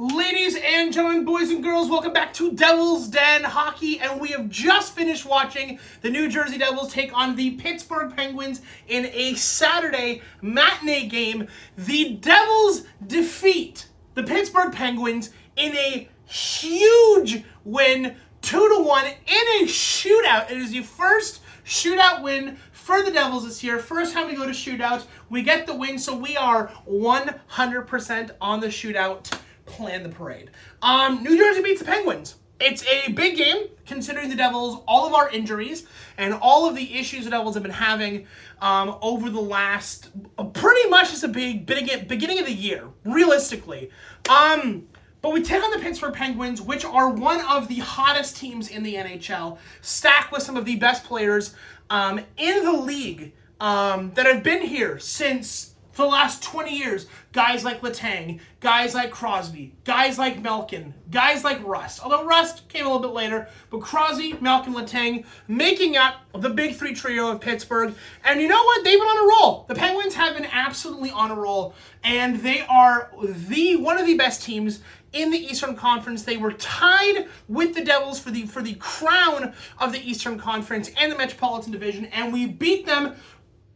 Ladies and gentlemen, boys and girls, welcome back to Devil's Den Hockey, and we have just finished watching the New Jersey Devils take on the Pittsburgh Penguins in a Saturday matinee game. The Devils defeat the Pittsburgh Penguins in a huge win, 2-1 in a shootout. It is the first shootout win for the Devils this year. First time we go to shootout, we get the win, so we are 100% on the shootout. Plan the parade. New Jersey beats the Penguins. It's a big game, considering the Devils, all of our injuries, and all of the issues the Devils have been having over the last, pretty much just a beginning of the year, realistically. But we take on the Pittsburgh Penguins, which are one of the hottest teams in the NHL, stacked with some of the best players in the league that have been here since for the last 20 years. Guys like Letang, guys like Crosby, guys like Malkin, guys like Rust. Although Rust came a little bit later, but Crosby, Malkin, Letang making up the big three trio of Pittsburgh. And you know what? They've been on a roll. The Penguins have been absolutely on a roll, and they are one of the best teams in the Eastern Conference. They were tied with the Devils for the crown of the Eastern Conference and the Metropolitan Division, and we beat them.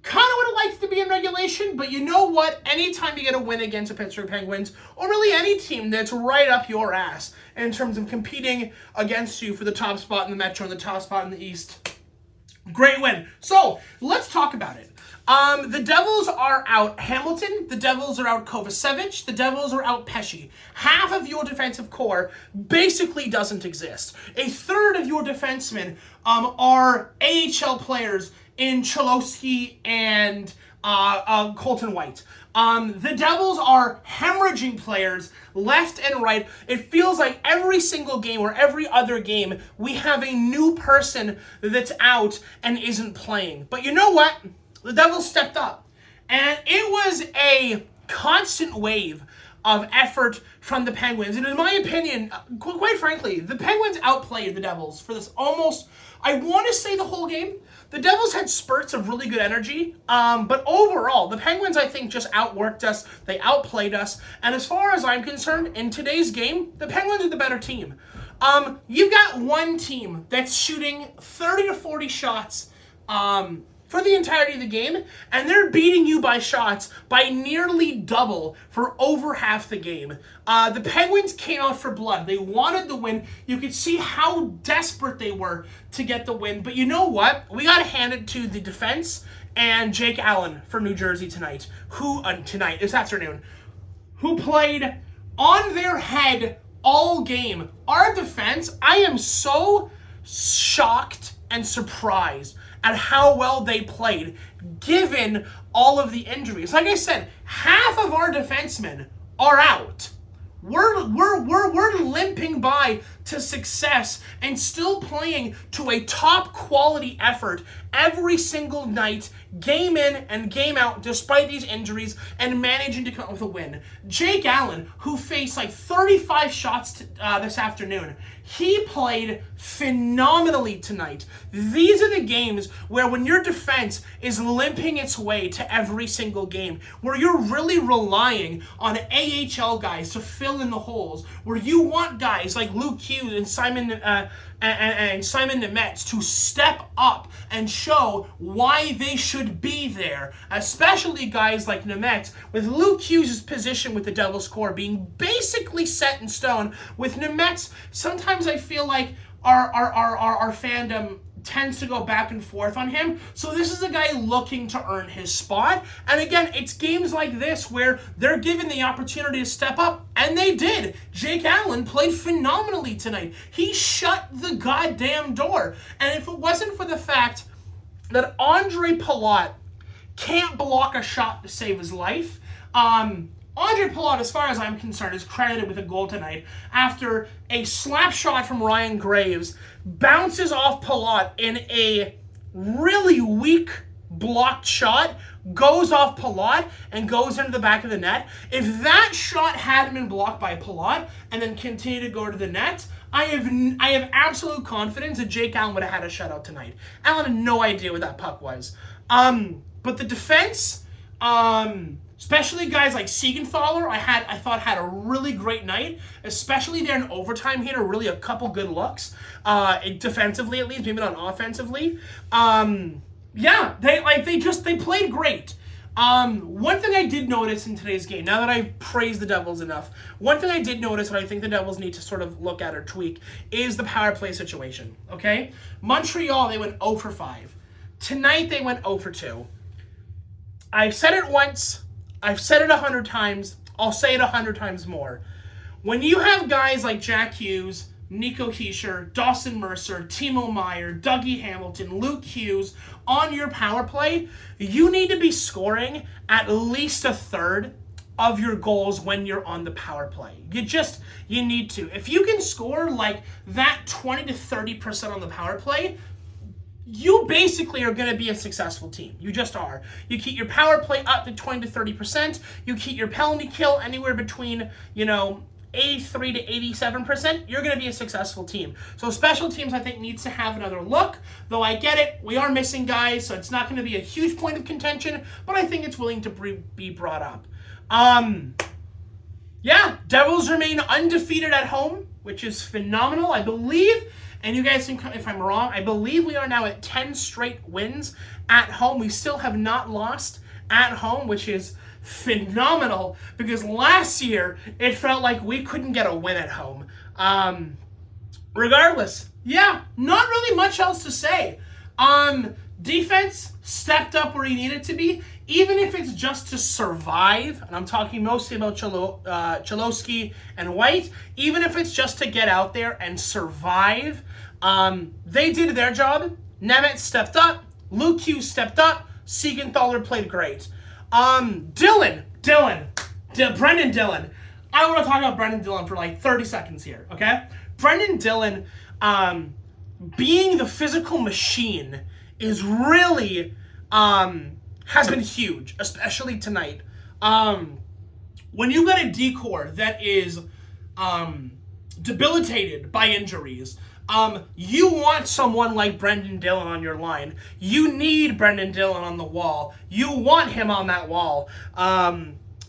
Kind of would have liked to be in regulation, but you know what? Anytime you get a win against the Pittsburgh Penguins, or really any team that's right up your ass in terms of competing against you for the top spot in the Metro and the top spot in the East, great win. So, let's talk about it. The Devils are out Hamilton, the Devils are out Kovacevic, the Devils are out Pesce. Half of your defensive core basically doesn't exist. A third of your defensemen are AHL players in Cholowski and Colton White. The Devils are hemorrhaging players left and right. It feels like every single game or every other game, we have a new person that's out and isn't playing. But you know what? The Devils stepped up. And it was a constant wave of effort from the Penguins. And in my opinion, quite frankly, the Penguins outplayed the Devils for this almost, I want to say, the whole game. The Devils had spurts of really good energy, but overall, the Penguins, I think, just outworked us. They outplayed us. And as far as I'm concerned, in today's game, the Penguins are the better team. You've got one team that's shooting 30 to 40 shots for the entirety of the game, and they're beating you by shots by nearly double for over half the game. The Penguins came out for blood. They wanted the win. You could see how desperate they were to get the win. But you know what? We got to hand it to the defense and Jake Allen for New Jersey tonight, this afternoon, who played on their head all game. Our defense, I am so shocked and surprised at how well they played, given all of the injuries. Like I said, half of our defensemen are out. We're limping by to success and still playing to a top quality effort every single night, game in and game out, despite these injuries, and managing to come up with a win. Jake Allen, who faced like 35 shots this afternoon, he played phenomenally tonight. These are the games where when your defense is limping its way to every single game, where you're really relying on AHL guys to fill in the holes, where you want guys like Luke Hughes and Simon Nemec to step up and show why they should be there, especially guys like Nemec, with Luke Hughes' position with the Devils core being basically set in stone. With Nemec, sometimes I feel like our fandom tends to go back and forth on him. So this is a guy looking to earn his spot. And again, it's games like this where they're given the opportunity to step up, and they did. Jake Allen played phenomenally tonight. He shut the goddamn door. And if it wasn't for the fact that Andre Palat can't block a shot to save his life, Andre Palat, as far as I'm concerned, is credited with a goal tonight after a slap shot from Ryan Graves bounces off Palat in a really weak blocked shot, goes off Palat, and goes into the back of the net. If that shot hadn't been blocked by Palat and then continued to go to the net, I have absolute confidence that Jake Allen would have had a shutout tonight. Allen had no idea what that puck was. But the defense, Especially guys like Siegenthaler, I thought had a really great night, especially there in overtime. He had really a couple good looks, defensively at least, maybe not offensively. Yeah, they played great. One thing I did notice in today's game, now that I've praised the Devils enough, one thing I did notice that I think the Devils need to sort of look at or tweak is the power play situation, okay? Montreal, they went 0 for 5. Tonight, they went 0 for 2. I've said it once. I've said it 100 times. I'll say it 100 times more. When you have guys like Jack Hughes, Nico Hischier, Dawson Mercer, Timo Meier, Dougie Hamilton, Luke Hughes on your power play, you need to be scoring at least a third of your goals when you're on the power play. You need to. If you can score like that 20 to 30% on the power play, you basically are going to be a successful team. You just are. You keep your power play up to 20 to 30%. You keep your penalty kill anywhere between, 83 to 87%. You're going to be a successful team. So special teams, I think, needs to have another look. Though I get it, we are missing guys, so it's not going to be a huge point of contention, but I think it's willing to be brought up. Yeah, Devils remain undefeated at home, which is phenomenal. I believe, and you guys can, if I'm wrong, I believe we are now at 10 straight wins at home. We still have not lost at home, which is phenomenal, because last year it felt like we couldn't get a win at home. Regardless, yeah, not really much else to say. Defense stepped up where he needed to be, even if it's just to survive, and I'm talking mostly about Cholowski and White, even if it's just to get out there and survive. They did their job. Nemeth stepped up. Luke Hughes stepped up. Siegenthaler played great. Brendan Dillon. I want to talk about Brendan Dillon for like 30 seconds here, okay? Brendan Dillon, being the physical machine is really, has been huge, especially tonight. When you got a decor that is, debilitated by injuries, you want someone like Brendan Dillon on your line. You need Brendan Dillon on the wall. You want him on that wall.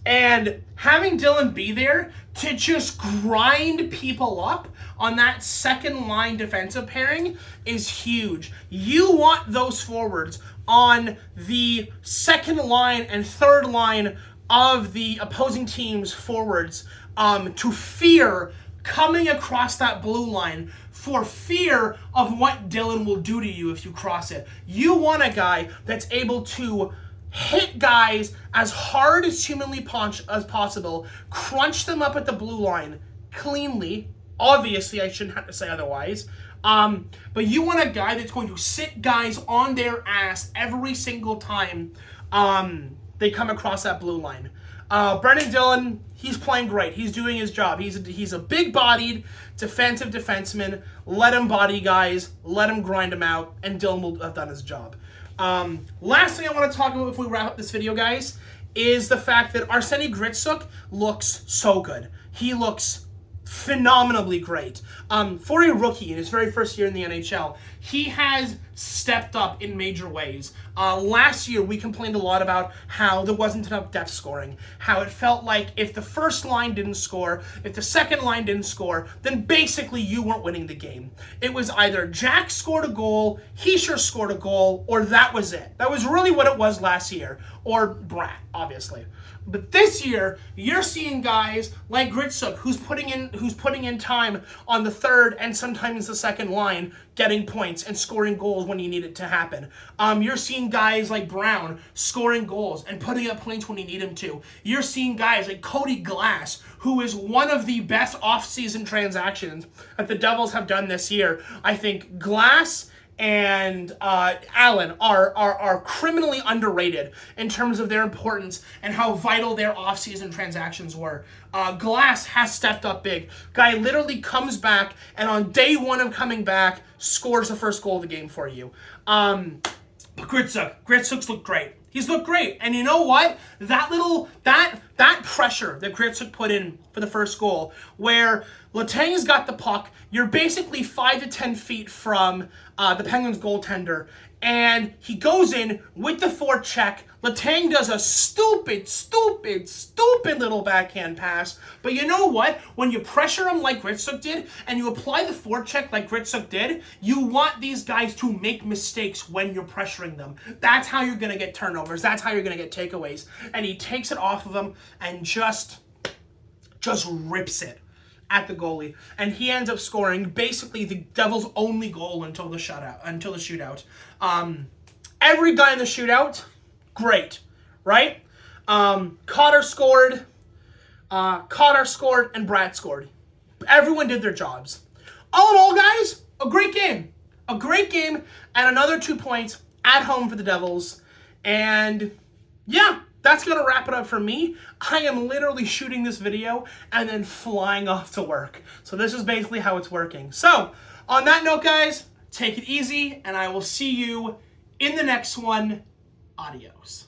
And having Dillon be there to just grind people up on that second line defensive pairing is huge. You want those forwards on the second line and third line of the opposing team's forwards to fear coming across that blue line, for fear of what Dillon will do to you if you cross it. You want a guy that's able to hit guys as hard as humanly possible, crunch them up at the blue line cleanly. Obviously, I shouldn't have to say otherwise. But you want a guy that's going to sit guys on their ass every single time they come across that blue line. Brendan Dillon, he's playing great. He's doing his job. He's a big-bodied defensive defenseman. Let him body guys. Let him grind them out, and Dillon will have done his job. Last thing I want to talk about before we wrap up this video, guys, is the fact that Arseny Gritsyuk looks so good. He looks phenomenally great. For a rookie in his very first year in the NHL, he has stepped up in major ways. Last year, we complained a lot about how there wasn't enough depth scoring, how it felt like if the first line didn't score, if the second line didn't score, then basically you weren't winning the game. It was either Jack scored a goal, Hischier scored a goal, or that was it. That was really what it was last year, or Bratt, obviously. But this year, you're seeing guys like Gritsyuk, who's putting in time on the third and sometimes the second line, getting points and scoring goals when you need it to happen. You're seeing guys like Brown scoring goals and putting up points when you need him to. You're seeing guys like Cody Glass, who is one of the best off-season transactions that the Devils have done this year. I think Glass and Allen are criminally underrated in terms of their importance and how vital their offseason transactions were. Glass has stepped up big. Guy literally comes back and on day one of coming back scores the first goal of the game for you. But Gritsyuk's looked great. He's looked great. And you know what? That pressure that Gritsyuk put in for the first goal, where Letang's got the puck, you're basically 5 to 10 feet from the Penguins goaltender, and he goes in with the forecheck. Letang does a stupid little backhand pass. But you know what? When you pressure him like Gritsyuk did, and you apply the forecheck like Gritsyuk did, you want these guys to make mistakes when you're pressuring them. That's how you're going to get turnovers. That's how you're going to get takeaways. And he takes it off of him and just rips it at the goalie, and he ends up scoring basically the Devils' only goal until the shootout. Every guy in the shootout, great, right? Cotter scored, and Bratt scored. Everyone did their jobs. All in all, guys, a great game, and another 2 points at home for the Devils, and yeah. That's going to wrap it up for me. I am literally shooting this video and then flying off to work. So this is basically how it's working. So on that note, guys, take it easy, and I will see you in the next one. Adios.